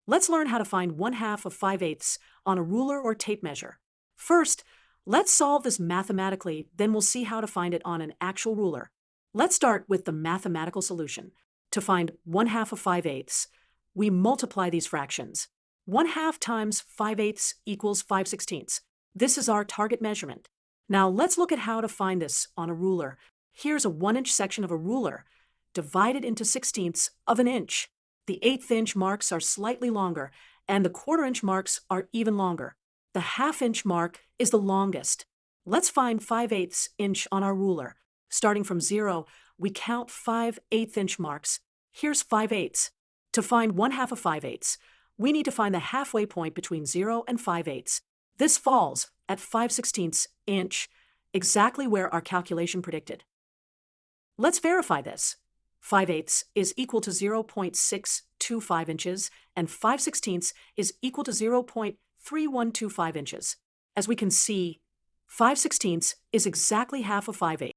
Let's learn how to find 1/2 of 5/8 on a ruler or tape measure. First, let's solve this mathematically, then we'll see how to find it on an actual ruler. Let's start with the mathematical solution. To find 1/2 of 5/8, we multiply these fractions. 1/2 times 5/8 equals 5/16. This is our target measurement. Now let's look at how to find this on a ruler. Here's a 1-inch section of a ruler, divided into 16ths of an inch. The 1/8 inch marks are slightly longer, and the 1/4 inch marks are even longer. The 1/2 inch mark is the longest. Let's find 5/8 inch on our ruler. Starting from 0, we count 5/8 inch marks. Here's 5/8. To find 1/2 of 5/8, we need to find the halfway point between 0 and 5/8. This falls at 5/16 inch, exactly where our calculation predicted. Let's verify this. 5/8 is equal to 0.625 inches, and 5/16 is equal to 0.3125 inches. As we can see, 5/16 is exactly half of 5/8.